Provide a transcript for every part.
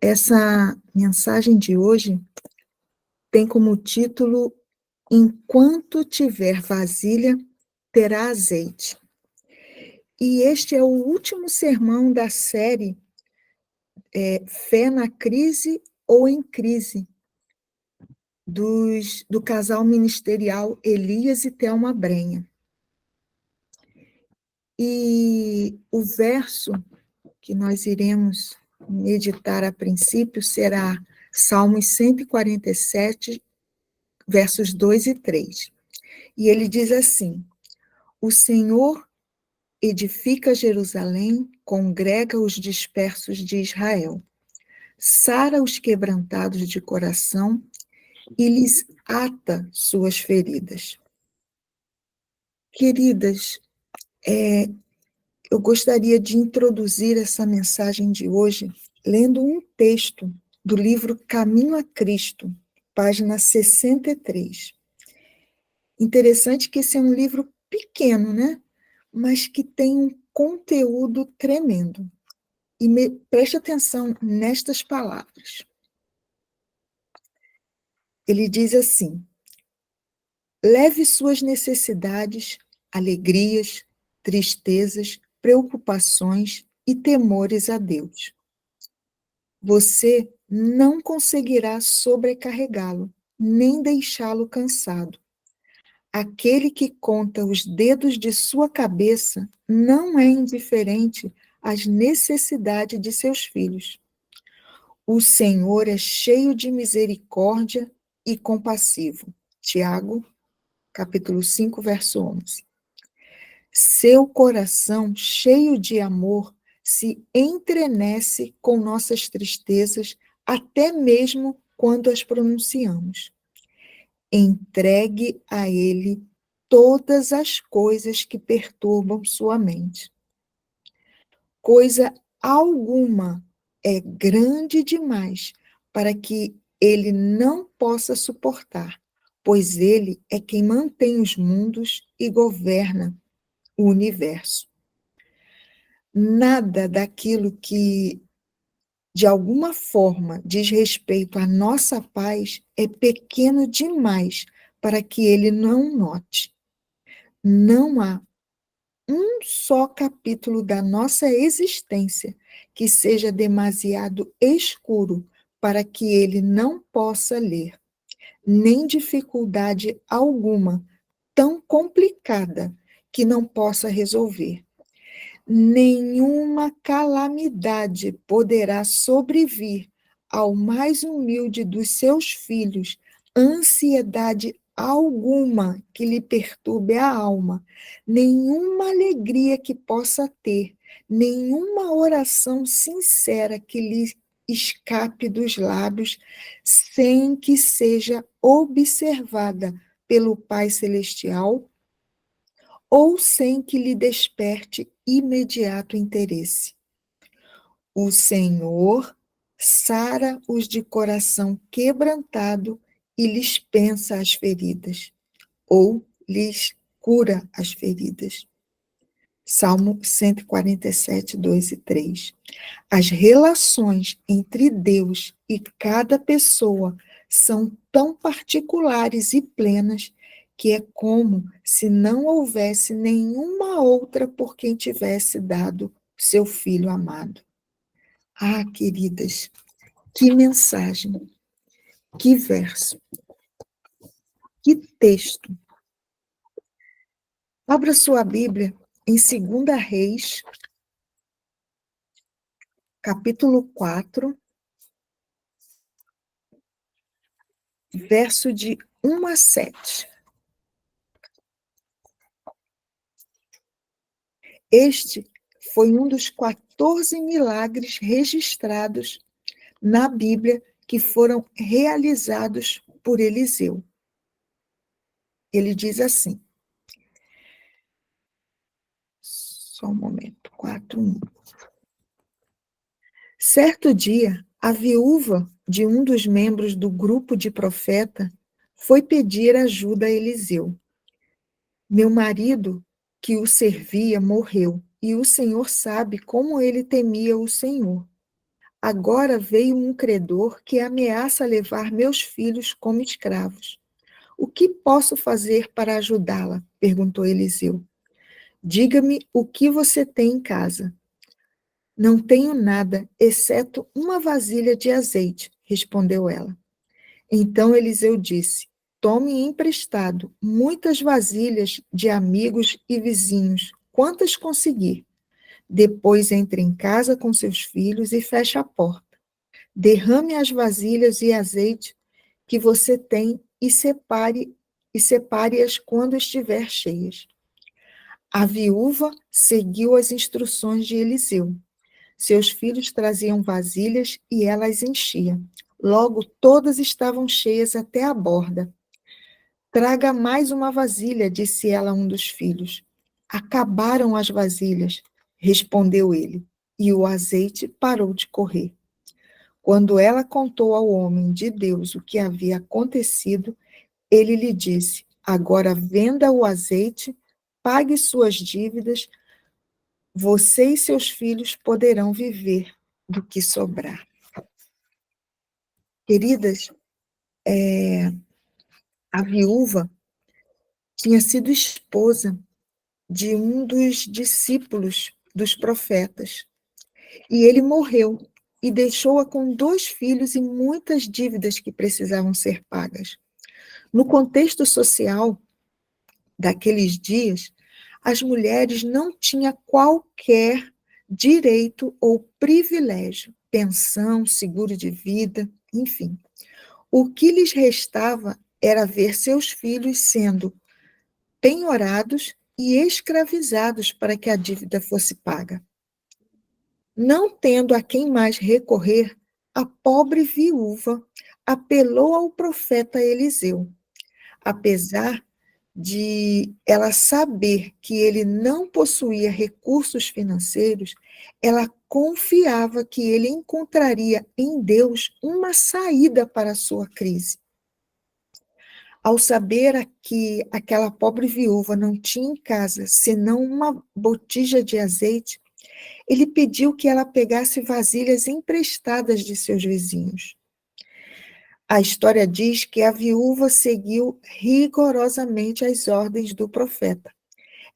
Essa mensagem de hoje tem como título Enquanto tiver vasilha, terá azeite. E este é o último sermão da série Fé na Crise ou em Crise, do casal ministerial Elias e Thelma Brenha. E o verso que nós iremos meditar a princípio será Salmos 147, versos 2 e 3. E ele diz assim: O Senhor edifica Jerusalém, congrega os dispersos de Israel, sara os quebrantados de coração e lhes ata suas feridas. Queridas, eu gostaria de introduzir essa mensagem de hoje lendo um texto do livro Caminho a Cristo, página 63. Interessante que esse é um livro pequeno, né? Mas que tem um conteúdo tremendo. E preste atenção nestas palavras. Ele diz assim: leve suas necessidades, alegrias, tristezas, preocupações e temores a Deus. Você não conseguirá sobrecarregá-lo, nem deixá-lo cansado. Aquele que conta os dedos de sua cabeça não é indiferente às necessidades de seus filhos. O Senhor é cheio de misericórdia e compassivo. Tiago, capítulo 5, verso 11. Seu coração, cheio de amor, se entrenece com nossas tristezas, até mesmo quando as pronunciamos. Entregue a Ele todas as coisas que perturbam sua mente. Coisa alguma é grande demais para que Ele não possa suportar, pois Ele é quem mantém os mundos e governa o universo. Nada daquilo que, de alguma forma, diz respeito à nossa paz é pequeno demais para que Ele não note. Não há um só capítulo da nossa existência que seja demasiado escuro para que ele não possa ler, nem dificuldade alguma tão complicada que não possa resolver. Nenhuma calamidade poderá sobrevir ao mais humilde dos seus filhos, ansiedade alguma que lhe perturbe a alma, nenhuma alegria que possa ter, nenhuma oração sincera que lhe escape dos lábios, sem que seja observada pelo Pai Celestial ou sem que lhe desperte imediato interesse. O Senhor sara os de coração quebrantado e lhes pensa as feridas, ou lhes cura as feridas. Salmo 147, 2 e 3. As relações entre Deus e cada pessoa são tão particulares e plenas que é como se não houvesse nenhuma outra por quem tivesse dado seu filho amado. Ah, queridas, que mensagem, que verso, que texto. Abra sua Bíblia em 2 Reis, capítulo 4, verso de 1 a 7. Este foi um dos 14 milagres registrados na Bíblia que foram realizados por Eliseu. Ele diz assim, só um momento, 4:1. Certo dia, a viúva de um dos membros do grupo de profeta foi pedir ajuda a Eliseu. Meu marido, que o servia, morreu, e o Senhor sabe como ele temia o Senhor. Agora veio um credor que ameaça levar meus filhos como escravos. O que posso fazer para ajudá-la? Perguntou Eliseu. Diga-me o que você tem em casa. Não tenho nada, exceto uma vasilha de azeite, respondeu ela. Então Eliseu disse: Tome emprestado muitas vasilhas de amigos e vizinhos, quantas conseguir. Depois entre em casa com seus filhos e feche a porta. Derrame as vasilhas e azeite que você tem e separe-as quando estiver cheias. A viúva seguiu as instruções de Eliseu. Seus filhos traziam vasilhas e ela as enchia. Logo, todas estavam cheias até a borda. Traga mais uma vasilha, disse ela a um dos filhos. Acabaram as vasilhas, respondeu ele, e o azeite parou de correr. Quando ela contou ao homem de Deus o que havia acontecido, ele lhe disse: Agora venda o azeite, pague suas dívidas, você e seus filhos poderão viver do que sobrar. Queridas, a viúva tinha sido esposa de um dos discípulos dos profetas, e ele morreu e deixou-a com 2 filhos e muitas dívidas que precisavam ser pagas. No contexto social daqueles dias, as mulheres não tinham qualquer direito ou privilégio, pensão, seguro de vida, enfim. O que lhes restava era ver seus filhos sendo penhorados e escravizados para que a dívida fosse paga. Não tendo a quem mais recorrer, a pobre viúva apelou ao profeta Eliseu. Apesar de ela saber que ele não possuía recursos financeiros, ela confiava que ele encontraria em Deus uma saída para a sua crise. Ao saber que aquela pobre viúva não tinha em casa senão uma botija de azeite, ele pediu que ela pegasse vasilhas emprestadas de seus vizinhos. A história diz que a viúva seguiu rigorosamente as ordens do profeta.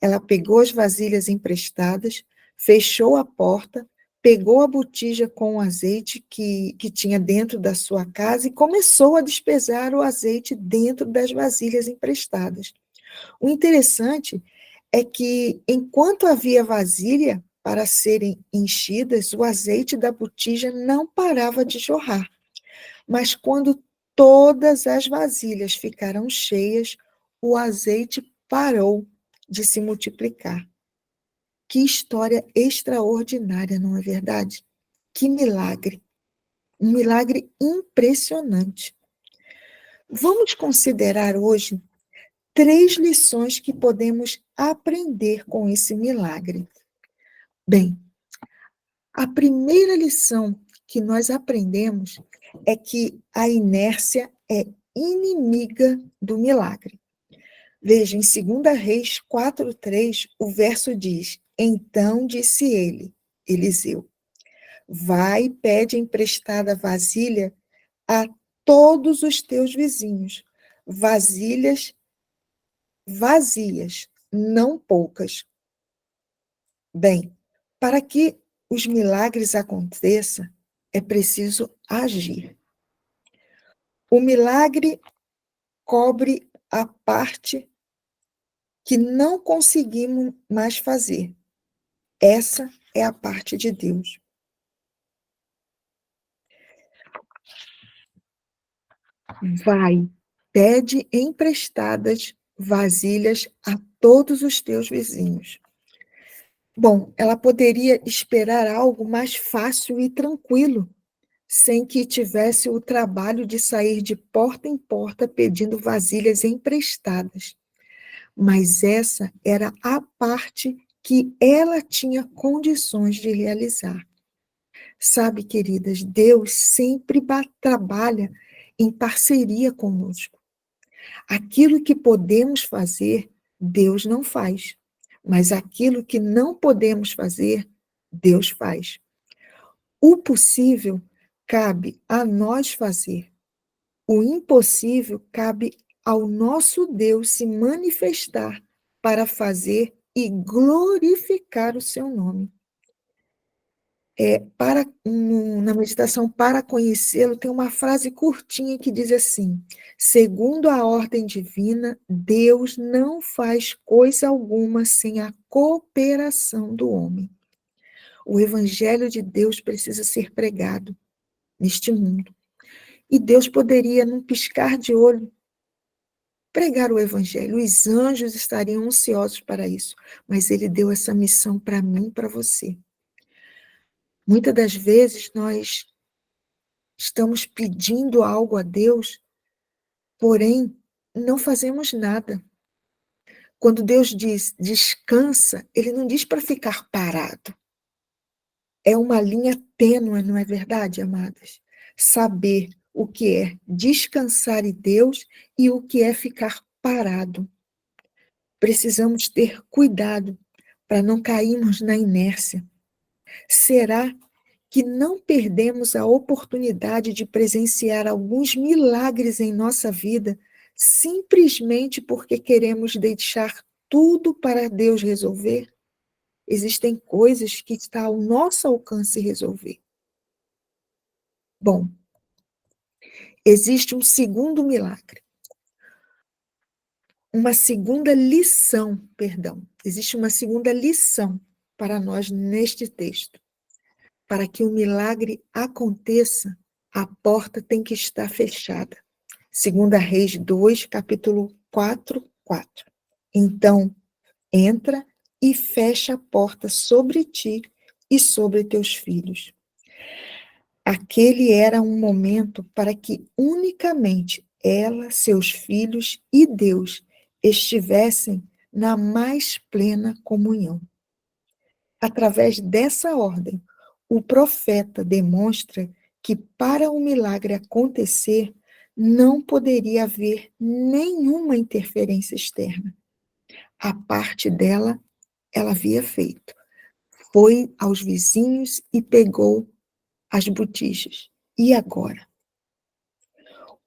Ela pegou as vasilhas emprestadas, fechou a porta, pegou a botija com o azeite que tinha dentro da sua casa e começou a despesar o azeite dentro das vasilhas emprestadas. O interessante é que, enquanto havia vasilha para serem enchidas, o azeite da botija não parava de jorrar. Mas quando todas as vasilhas ficaram cheias, o azeite parou de se multiplicar. Que história extraordinária, não é verdade? Que milagre! Um milagre impressionante. Vamos considerar hoje 3 lições que podemos aprender com esse milagre. Bem, a primeira lição que nós aprendemos é que a inércia é inimiga do milagre. Veja, em 2 Reis 4:3, o verso diz: Então disse ele, Eliseu, vai e pede emprestada vasilha a todos os teus vizinhos, vasilhas vazias, não poucas. Bem, para que os milagres aconteçam, é preciso agir. O milagre cobre a parte que não conseguimos mais fazer. Essa é a parte de Deus. Vai, pede emprestadas vasilhas a todos os teus vizinhos. Bom, ela poderia esperar algo mais fácil e tranquilo, sem que tivesse o trabalho de sair de porta em porta pedindo vasilhas emprestadas. Mas essa era a parte que ela tinha condições de realizar. Sabe, queridas, Deus sempre trabalha em parceria conosco. Aquilo que podemos fazer, Deus não faz. Mas aquilo que não podemos fazer, Deus faz. O possível cabe a nós fazer. O impossível cabe ao nosso Deus se manifestar para fazer e glorificar o seu nome. Na meditação para conhecê-lo, tem uma frase curtinha que diz assim: segundo a ordem divina, Deus não faz coisa alguma sem a cooperação do homem. O evangelho de Deus precisa ser pregado neste mundo. E Deus poderia, num piscar de olho, pregar o evangelho. Os anjos estariam ansiosos para isso, mas ele deu essa missão para mim e para você. Muitas das vezes nós estamos pedindo algo a Deus, porém não fazemos nada. Quando Deus diz descansa, ele não diz para ficar parado. É uma linha tênue, não é verdade, amadas? Saber o que é descansar em Deus e o que é ficar parado. Precisamos ter cuidado para não cairmos na inércia. Será que não perdemos a oportunidade de presenciar alguns milagres em nossa vida simplesmente porque queremos deixar tudo para Deus resolver? Existem coisas que está ao nosso alcance resolver. Bom, existe um segundo milagre. Uma segunda lição, perdão. Existe uma segunda lição para nós neste texto. Para que o milagre aconteça, a porta tem que estar fechada. 2 Reis 2, capítulo 4, 4. Então, entra e fecha a porta sobre ti e sobre teus filhos. Aquele era um momento para que unicamente ela, seus filhos e Deus estivessem na mais plena comunhão. Através dessa ordem, o profeta demonstra que para o milagre acontecer, não poderia haver nenhuma interferência externa. A parte dela, ela havia feito. Foi aos vizinhos e pegou as botijas. E agora?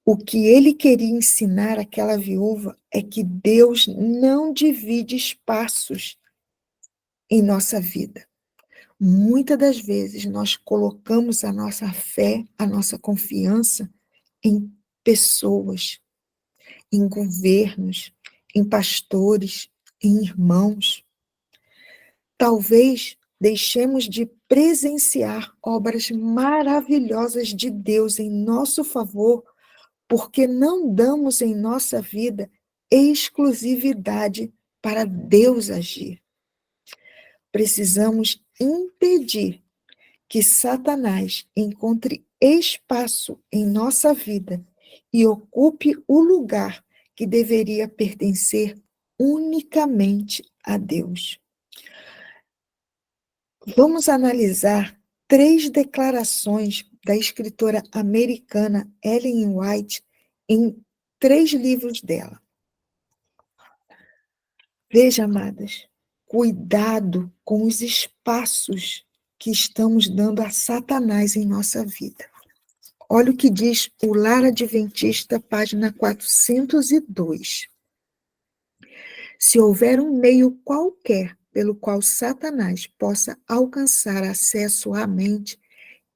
O que ele queria ensinar àquela viúva é que Deus não divide espaços em nossa vida. Muitas das vezes nós colocamos a nossa fé, a nossa confiança em pessoas, em governos, em pastores, em irmãos. Talvez deixemos de presenciar obras maravilhosas de Deus em nosso favor, porque não damos em nossa vida exclusividade para Deus agir. Precisamos impedir que Satanás encontre espaço em nossa vida e ocupe o lugar que deveria pertencer unicamente a Deus. Vamos analisar 3 declarações da escritora americana Ellen White em 3 livros dela. Veja, amadas, cuidado com os espaços que estamos dando a Satanás em nossa vida. Olha o que diz o Lar Adventista, página 402. Se houver um meio qualquer pelo qual Satanás possa alcançar acesso à mente,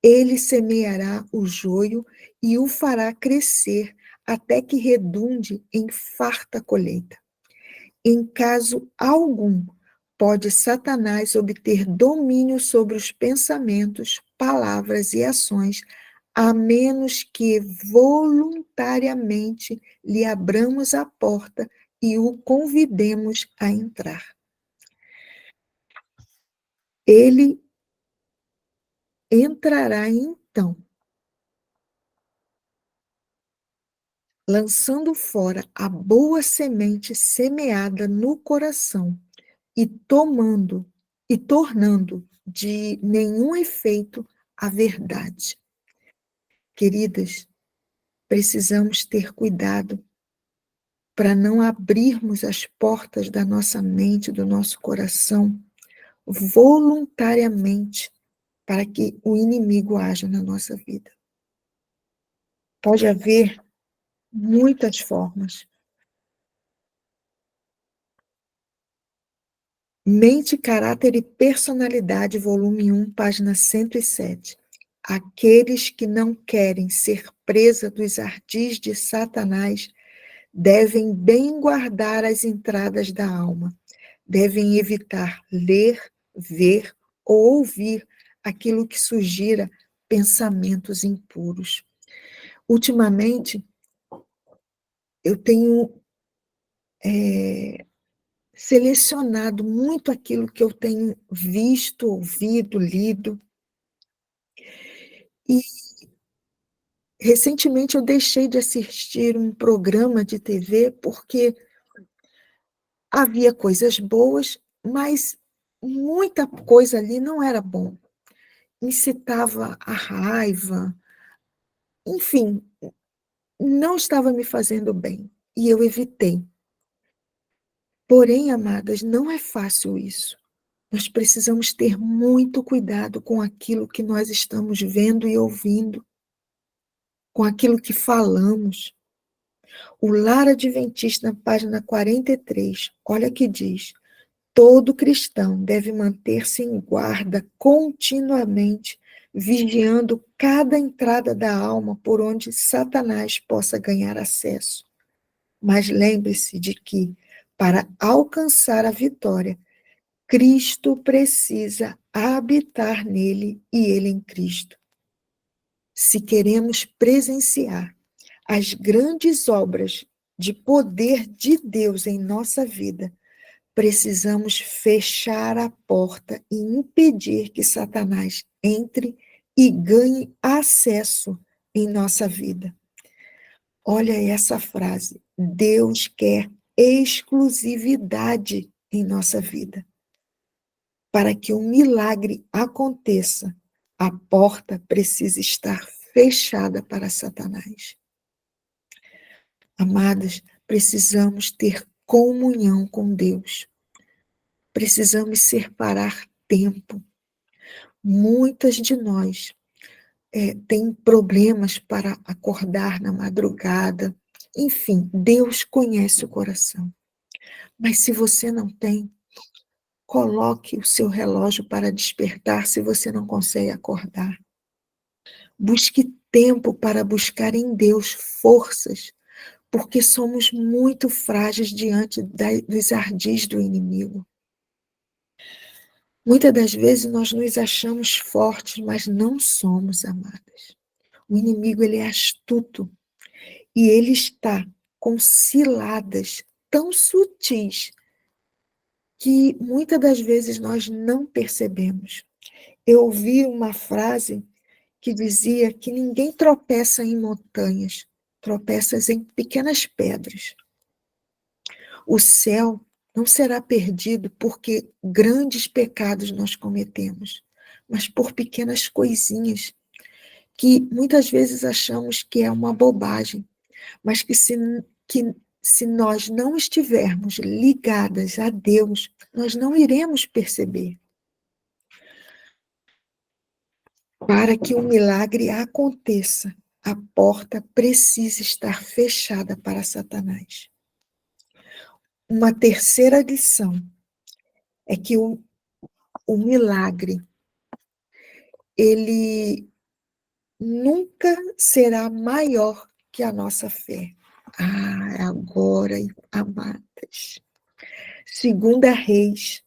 ele semeará o joio e o fará crescer até que redunde em farta colheita. Em caso algum, pode Satanás obter domínio sobre os pensamentos, palavras e ações, a menos que voluntariamente lhe abramos a porta e o convidemos a entrar. Ele entrará então, lançando fora a boa semente semeada no coração e tornando de nenhum efeito a verdade. Queridas, precisamos ter cuidado para não abrirmos as portas da nossa mente, do nosso coração, voluntariamente, para que o inimigo haja na nossa vida. Pode haver muitas formas. Mente, Caráter e Personalidade, volume 1, página 107. Aqueles que não querem ser presa dos ardis de Satanás devem bem guardar as entradas da alma, devem evitar ler, ver ou ouvir aquilo que sugira pensamentos impuros. Ultimamente, eu tenho selecionado muito aquilo que eu tenho visto, ouvido, lido, e recentemente eu deixei de assistir um programa de TV porque havia coisas boas, mas muita coisa ali não era bom. Incitava a raiva, enfim, não estava me fazendo bem, e eu evitei. Porém, amadas, não é fácil isso. Nós precisamos ter muito cuidado com aquilo que nós estamos vendo e ouvindo, com aquilo que falamos. O Lar Adventista, na página 43, olha que diz: todo cristão deve manter-se em guarda continuamente, vigiando cada entrada da alma por onde Satanás possa ganhar acesso. Mas lembre-se de que, para alcançar a vitória, Cristo precisa habitar nele e ele em Cristo. Se queremos presenciar as grandes obras de poder de Deus em nossa vida, precisamos fechar a porta e impedir que Satanás entre e ganhe acesso em nossa vida. Olha essa frase: Deus quer exclusividade em nossa vida. Para que um milagre aconteça, a porta precisa estar fechada para Satanás. Amadas, precisamos ter comunhão com Deus. Precisamos separar tempo. Muitas de nós têm problemas para acordar na madrugada. Enfim, Deus conhece o coração. Mas se você não tem, coloque o seu relógio para despertar se você não consegue acordar. Busque tempo para buscar em Deus forças, porque somos muito frágeis diante dos ardis do inimigo. Muitas das vezes nós nos achamos fortes, mas não somos, amadas. O inimigo, ele é astuto e ele está com ciladas tão sutis que muitas das vezes nós não percebemos. Eu ouvi uma frase que dizia que ninguém tropeça em montanhas, tropeça em pequenas pedras. O céu não será perdido porque grandes pecados nós cometemos, mas por pequenas coisinhas que muitas vezes achamos que é uma bobagem, mas que se nós não estivermos ligadas a Deus, nós não iremos perceber. Para que o milagre aconteça, a porta precisa estar fechada para Satanás. Uma terceira lição é que o milagre, ele nunca será maior que a nossa fé. Agora, amadas. 2 Reis,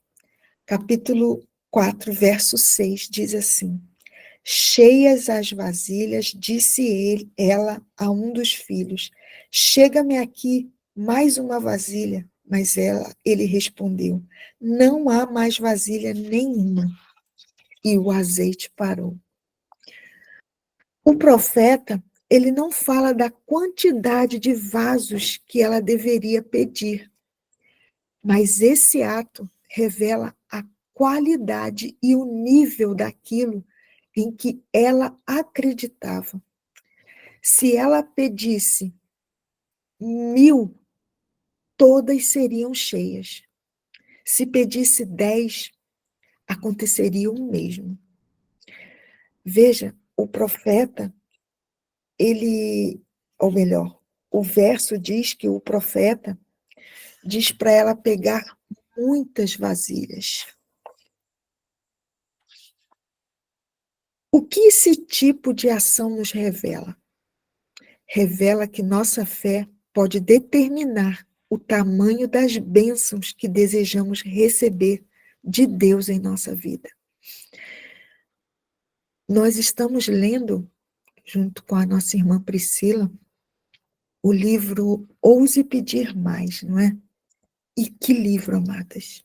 capítulo 4, verso 6, diz assim: cheias as vasilhas, disse ela a um dos filhos: chega-me aqui mais uma vasilha. Mas ele respondeu: não há mais vasilha nenhuma. E o azeite parou. O profeta, ele não fala da quantidade de vasos que ela deveria pedir, mas esse ato revela a qualidade e o nível daquilo em que ela acreditava. Se ela pedisse 1.000, todas seriam cheias. Se pedisse 10, aconteceria o mesmo. Veja, o profeta, ou melhor, o verso diz que o profeta diz para ela pegar muitas vasilhas. O que esse tipo de ação nos revela? Revela que nossa fé pode determinar o tamanho das bênçãos que desejamos receber de Deus em nossa vida. Nós estamos lendo, junto com a nossa irmã Priscila, o livro Ouse Pedir Mais, não é? E que livro, amadas!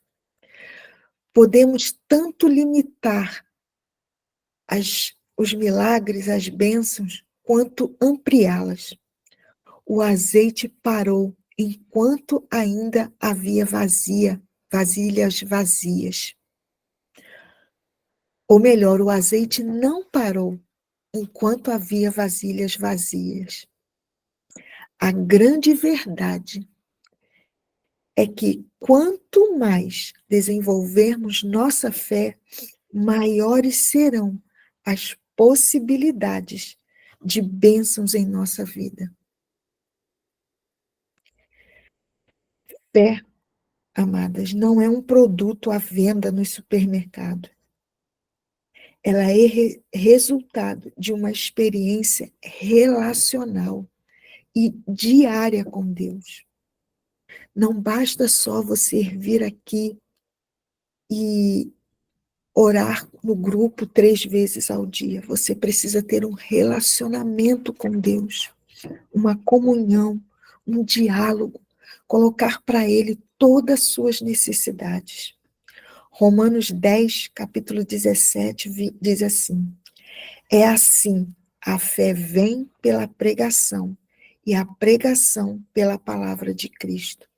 Podemos tanto limitar os milagres, as bênçãos, quanto ampliá-las. O azeite parou enquanto ainda havia vasilhas vazias. Ou melhor, o azeite não parou enquanto havia vasilhas vazias. A grande verdade é que quanto mais desenvolvermos nossa fé, maiores serão as possibilidades de bênçãos em nossa vida. Fé, amadas, não é um produto à venda no supermercado. Ela é resultado de uma experiência relacional e diária com Deus. Não basta só você vir aqui e orar no grupo 3 vezes ao dia. Você precisa ter um relacionamento com Deus, uma comunhão, um diálogo, colocar para Ele todas as suas necessidades. Romanos 10, capítulo 17, diz assim: é assim, a fé vem pela pregação, e a pregação pela palavra de Cristo.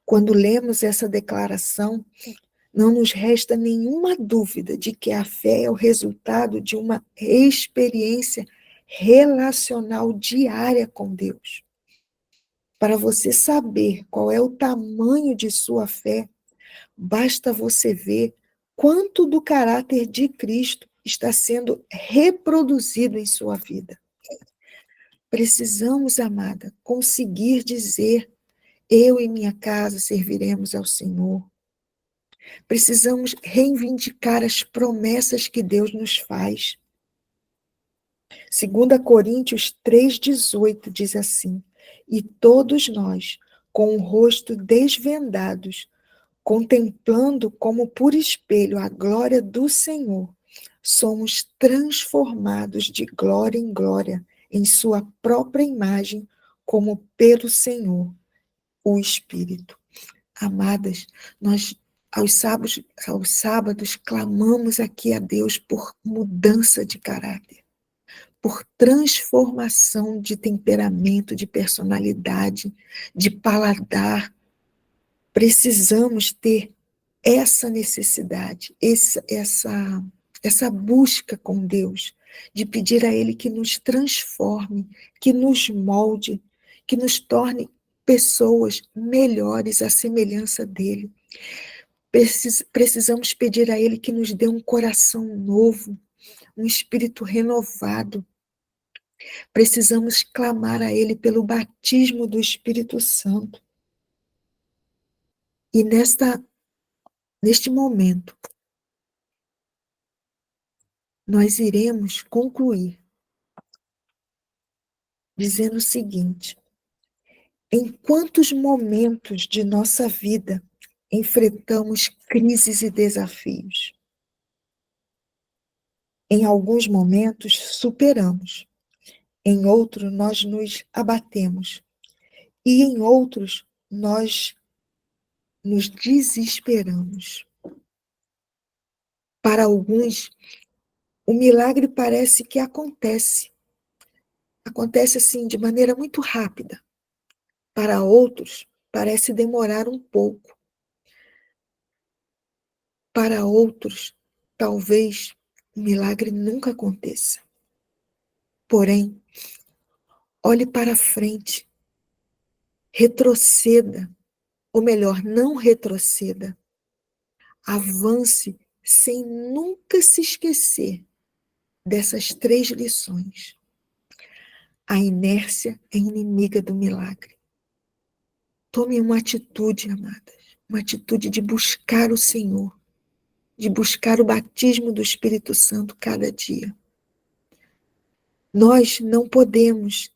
Quando lemos essa declaração, não nos resta nenhuma dúvida de que a fé é o resultado de uma experiência relacional diária com Deus. Para você saber qual é o tamanho de sua fé, basta você ver quanto do caráter de Cristo está sendo reproduzido em sua vida. Precisamos, amada, conseguir dizer: eu e minha casa serviremos ao Senhor. Precisamos reivindicar as promessas que Deus nos faz. 2 Coríntios 3,18 diz assim: e todos nós, com o rosto desvendados, contemplando como por espelho a glória do Senhor, somos transformados de glória em glória, em sua própria imagem, como pelo Senhor, o Espírito. Amadas, nós aos sábados clamamos aqui a Deus por mudança de caráter, por transformação de temperamento, de personalidade, de paladar. Precisamos ter essa necessidade, essa busca com Deus, de pedir a Ele que nos transforme, que nos molde, que nos torne pessoas melhores à semelhança dEle. Precisamos pedir a Ele que nos dê um coração novo, um espírito renovado. Precisamos clamar a Ele pelo batismo do Espírito Santo. E neste momento, nós iremos concluir dizendo o seguinte: em quantos momentos de nossa vida enfrentamos crises e desafios? Em alguns momentos superamos, em outros nós nos abatemos, e em outros nós nos desesperamos. Para alguns, o milagre parece que acontece assim de maneira muito rápida. Para outros, parece demorar um pouco. Para outros, talvez o milagre nunca aconteça. Porém, olhe para frente, retroceda, ou melhor, não retroceda. Avance sem nunca se esquecer dessas 3 lições. A inércia é inimiga do milagre. Tome uma atitude, amadas, uma atitude de buscar o Senhor, de buscar o batismo do Espírito Santo cada dia. Nós não podemos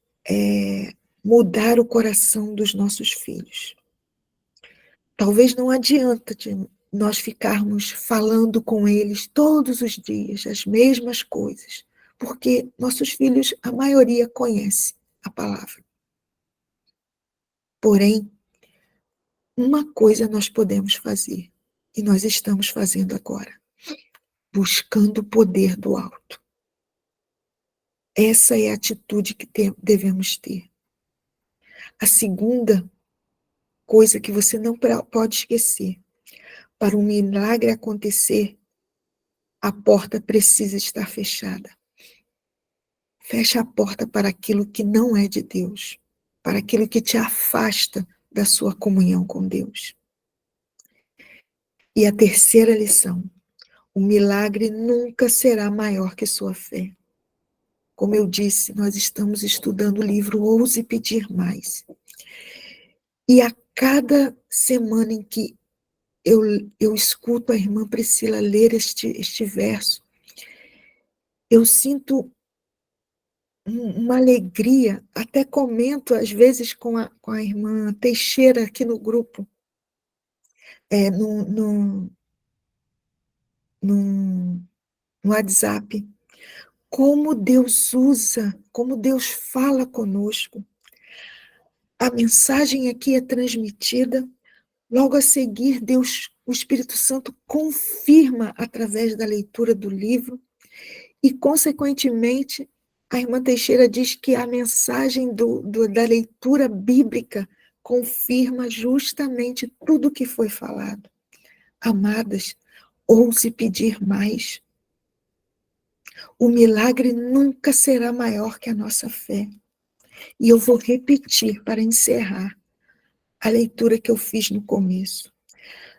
mudar o coração dos nossos filhos. Talvez não adianta nós ficarmos falando com eles todos os dias as mesmas coisas, porque nossos filhos, a maioria, conhece a palavra. Porém, uma coisa nós podemos fazer, e nós estamos fazendo agora, buscando o poder do alto. Essa é a atitude que devemos ter. A segunda coisa que você não pode esquecer, para um milagre acontecer, a porta precisa estar fechada. Fecha a porta para aquilo que não é de Deus, para aquilo que te afasta da sua comunhão com Deus. E a terceira lição, o milagre nunca será maior que sua fé. Como eu disse, nós estamos estudando o livro Ouse Pedir Mais. E a cada semana em que eu escuto a irmã Priscila ler este verso, eu sinto uma alegria, até comento às vezes com a irmã Teixeira aqui no grupo, no WhatsApp, como Deus usa, como Deus fala conosco. A mensagem aqui é transmitida, logo a seguir Deus, o Espírito Santo confirma através da leitura do livro e, consequentemente, a irmã Teixeira diz que a mensagem da leitura bíblica confirma justamente tudo o que foi falado. Amadas, ouse pedir mais. O milagre nunca será maior que a nossa fé. E eu vou repetir para encerrar a leitura que eu fiz no começo.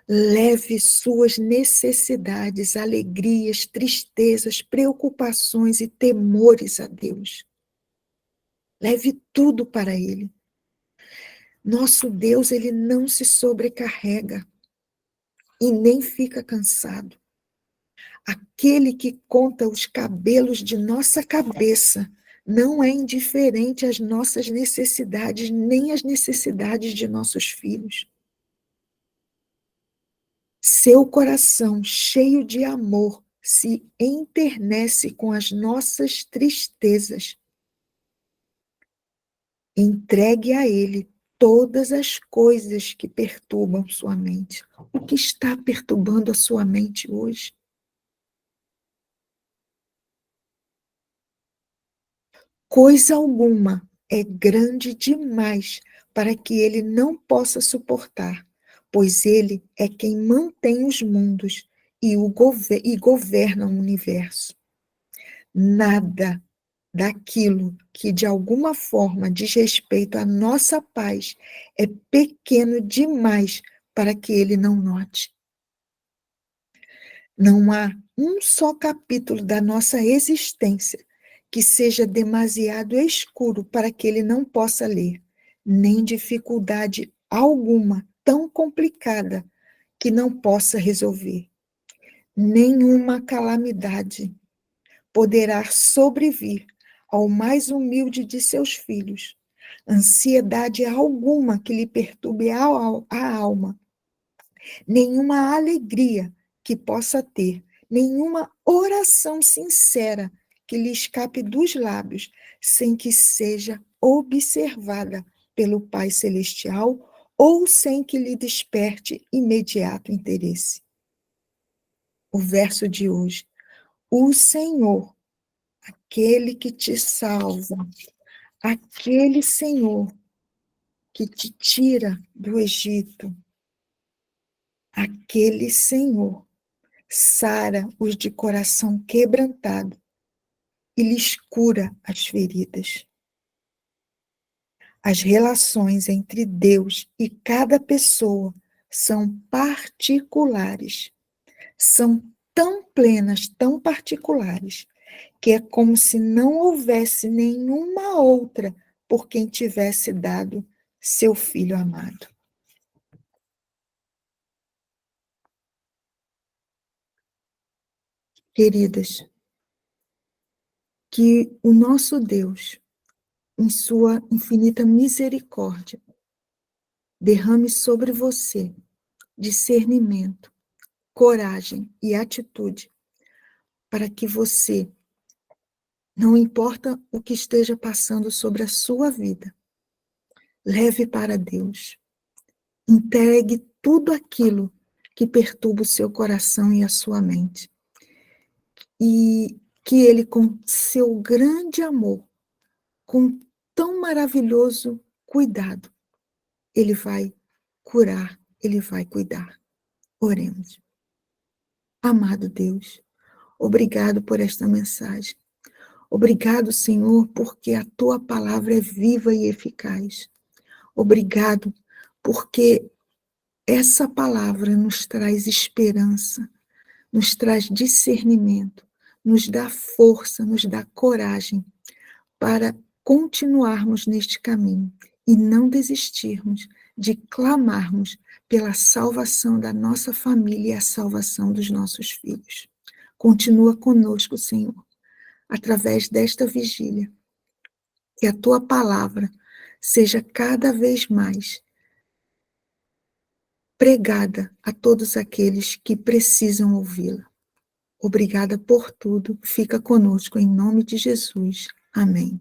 Leve suas necessidades, alegrias, tristezas, preocupações e temores a Deus. Leve tudo para Ele. Nosso Deus, Ele não se sobrecarrega e nem fica cansado. Aquele que conta os cabelos de nossa cabeça não é indiferente às nossas necessidades, nem às necessidades de nossos filhos. Seu coração, cheio de amor, se enternece com as nossas tristezas. Entregue a Ele todas as coisas que perturbam sua mente. O que está perturbando a sua mente hoje? Coisa alguma é grande demais para que Ele não possa suportar, pois Ele é quem mantém os mundos e governa o universo. Nada daquilo que de alguma forma diz respeito à nossa paz é pequeno demais para que Ele não note. Não há um só capítulo da nossa existência que seja demasiado escuro para que Ele não possa ler, nem dificuldade alguma tão complicada que não possa resolver. Nenhuma calamidade poderá sobrevir ao mais humilde de seus filhos. Ansiedade alguma que lhe perturbe a alma, nenhuma alegria que possa ter, nenhuma oração sincera que lhe escape dos lábios, sem que seja observada pelo Pai Celestial ou sem que lhe desperte imediato interesse. O verso de hoje. O Senhor, aquele que te salva, aquele Senhor que te tira do Egito, aquele Senhor sara os de coração quebrantado e lhes cura as feridas. As relações entre Deus e cada pessoa são particulares, são tão plenas, tão particulares, que é como se não houvesse nenhuma outra por quem tivesse dado seu Filho amado. Queridas, que o nosso Deus, em sua infinita misericórdia, derrame sobre você discernimento, coragem e atitude, para que você, não importa o que esteja passando sobre a sua vida, leve para Deus, entregue tudo aquilo que perturba o seu coração e a sua mente, e que Ele, com seu grande amor, com tão maravilhoso cuidado, Ele vai curar, Ele vai cuidar. Oremos. Amado Deus, obrigado por esta mensagem. Obrigado, Senhor, porque a Tua palavra é viva e eficaz. Obrigado, porque essa palavra nos traz esperança, nos traz discernimento, nos dá força, nos dá coragem para continuarmos neste caminho e não desistirmos de clamarmos pela salvação da nossa família e a salvação dos nossos filhos. Continua conosco, Senhor, através desta vigília, que a Tua palavra seja cada vez mais pregada a todos aqueles que precisam ouvi-la. Obrigada por tudo. Fica conosco em nome de Jesus. Amém.